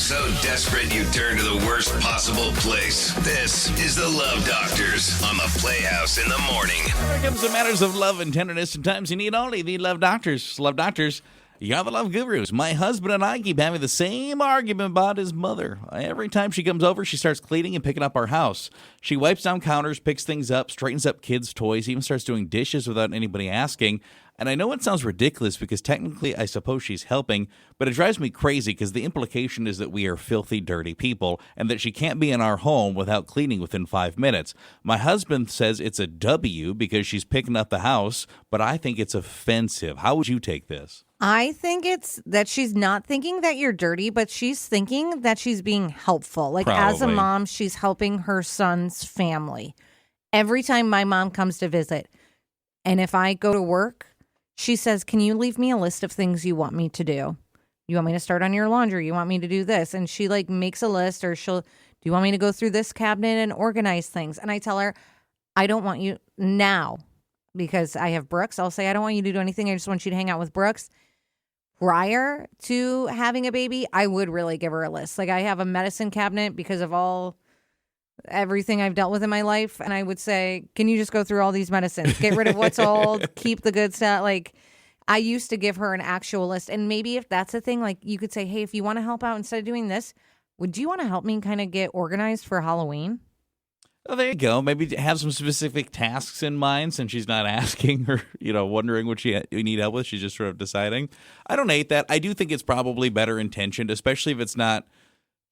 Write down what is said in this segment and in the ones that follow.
So desperate you turn to the worst possible place. This is the Love Doctors on the Playhouse in the morning. When it comes to matters of love and tenderness, sometimes you need only the Love Doctors. Love Doctors, you're the love gurus. My husband and I keep having the same argument about his mother. Every time she comes over, she starts cleaning and picking up our house. She wipes down counters, picks things up, straightens up kids' toys, even starts doing dishes without anybody asking. And I know it sounds ridiculous because technically I suppose she's helping, but it drives me crazy because the implication is that we are filthy, dirty people and that she can't be in our home without cleaning within 5 minutes. My husband says it's a W because she's picking up the house, but I think it's offensive. How would you take this? I think it's that she's not thinking that you're dirty, but she's thinking that she's being helpful. Like as a Probably. mom, she's helping her son's family. Every time my mom comes to visit, and if I go to work, she says, can you leave me a list of things you want me to do? You want me to start on your laundry? You want me to do this? And she like makes a list or do you want me to go through this cabinet and organize things? And I tell her, I don't want you now because I have Brooks. I'll say, I don't want you to do anything. I just want you to hang out with Brooks. Prior to having a baby, I would really give her a list. Like I have a medicine cabinet because of everything I've dealt with in my life. And I would say, can you just go through all these medicines? Get rid of what's old, keep the good stuff. Like I used to give her an actual list. And maybe if that's a thing, like you could say, hey, if you want to help out instead of doing this, would you want to help me kind of get organized for Halloween? Oh, there you go. Maybe have some specific tasks in mind since she's not asking or, wondering what you need help with. She's just sort of deciding. I don't hate that. I do think it's probably better intentioned, especially if it's not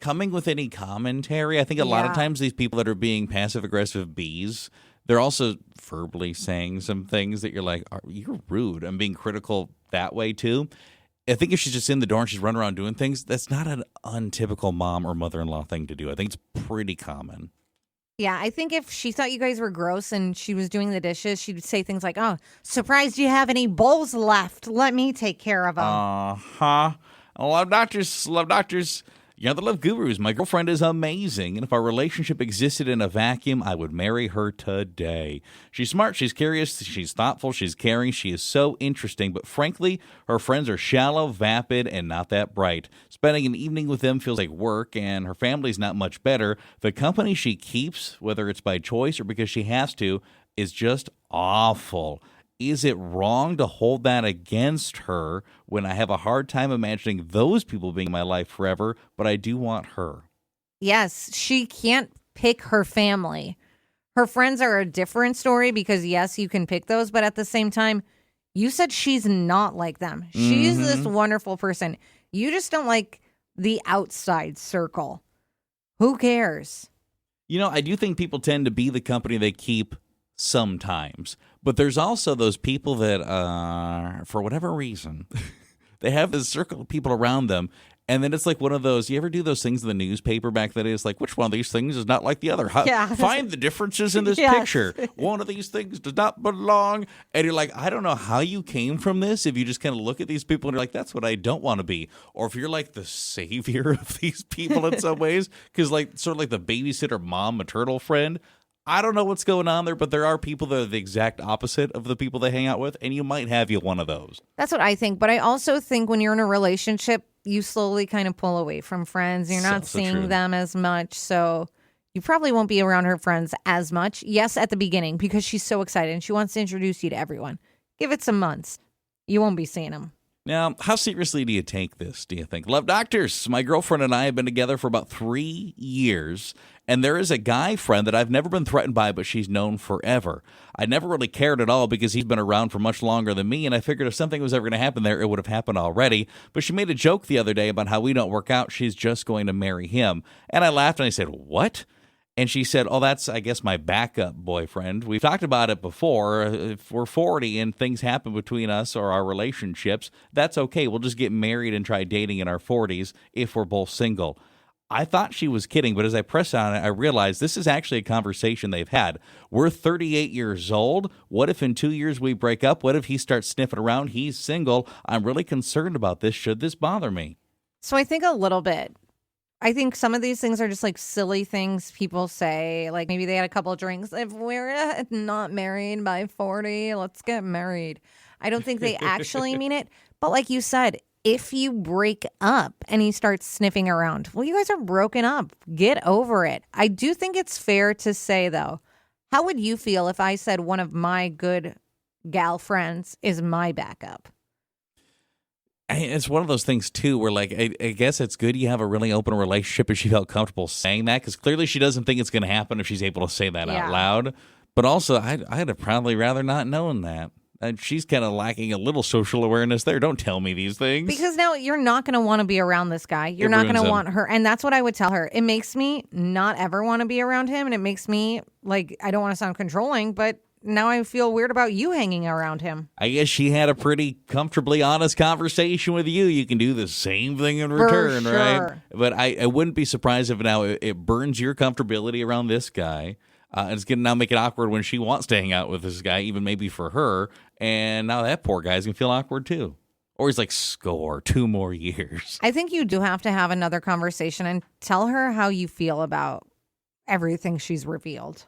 coming with any commentary. I think a lot of times these people that are being passive-aggressive bees, they're also verbally saying some things that you're like, you're rude. I'm being critical that way, too. I think if she's just in the door and she's running around doing things, that's not an untypical mom or mother-in-law thing to do. I think it's pretty common. Yeah, I think if she thought you guys were gross and she was doing the dishes, she'd say things like, oh, surprised you have any bowls left. Let me take care of them. Love doctors. You're the love gurus. My girlfriend is amazing, and if our relationship existed in a vacuum, I would marry her today. She's smart, she's curious, she's thoughtful, she's caring, she is so interesting, but frankly, her friends are shallow, vapid, and not that bright. Spending an evening with them feels like work, and her family's not much better. The company she keeps, whether it's by choice or because she has to, is just awful. Is it wrong to hold that against her when I have a hard time imagining those people being in my life forever, but I do want her? Yes, she can't pick her family. Her friends are a different story because, yes, you can pick those, but at the same time, you said she's not like them. She's this wonderful person. You just don't like the outside circle. Who cares? I do think people tend to be the company they keep sometimes. But there's also those people that, for whatever reason, they have this circle of people around them. And then it's like one of those, you ever do those things in the newspaper back then? It's like, which one of these things is not like the other? Find the differences in this picture. One of these things does not belong. And you're like, I don't know how you came from this. If you just kind of look at these people and you're like, that's what I don't want to be. Or if you're like the savior of these people in some ways, because like sort of like the babysitter, mom, maternal friend. I don't know what's going on there, but there are people that are the exact opposite of the people they hang out with, and you might have one of those. That's what I think. But I also think when you're in a relationship, you slowly kind of pull away from friends. You're not seeing them as much, so you probably won't be around her friends as much. Yes, at the beginning, because she's so excited and she wants to introduce you to everyone. Give it some months. You won't be seeing them. Now, how seriously do you take this, do you think? Love doctors, my girlfriend and I have been together for about 3 years, and there is a guy friend that I've never been threatened by, but she's known forever. I never really cared at all because he's been around for much longer than me, and I figured if something was ever going to happen there, it would have happened already. But she made a joke the other day about how we don't work out. She's just going to marry him. And I laughed and I said, what? And she said, oh, that's, I guess, my backup boyfriend. We've talked about it before. If we're 40 and things happen between us or our relationships, that's okay. We'll just get married and try dating in our 40s if we're both single. I thought she was kidding, but as I pressed on it, I realized this is actually a conversation they've had. We're 38 years old. What if in 2 years we break up? What if he starts sniffing around? He's single. I'm really concerned about this. Should this bother me? So I think a little bit. I think some of these things are just like silly things people say. Like maybe they had a couple of drinks. If we're not married by 40, let's get married. I don't think they actually mean it. But like you said, if you break up and he starts sniffing around, well, you guys are broken up. Get over it. I do think it's fair to say, though, how would you feel if I said one of my good gal friends is my backup? It's one of those things, too, where, like, I guess it's good you have a really open relationship if she felt comfortable saying that, because clearly she doesn't think it's going to happen if she's able to say that out loud. But also, I'd have probably rather not known that. She's kind of lacking a little social awareness there. Don't tell me these things. Because now you're not going to want to be around this guy. You're not going to want her. And that's what I would tell her. It makes me not ever want to be around him. And it makes me, like, I don't want to sound controlling, but now I feel weird about you hanging around him. I guess she had a pretty comfortably honest conversation with you. You can do the same thing in return, right? But I wouldn't be surprised if now it burns your comfortability around this guy. And it's going to now make it awkward when she wants to hang out with this guy, even maybe for her. And now that poor guy's going to feel awkward too. Or he's like, score, 2 more years. I think you do have to have another conversation and tell her how you feel about everything she's revealed.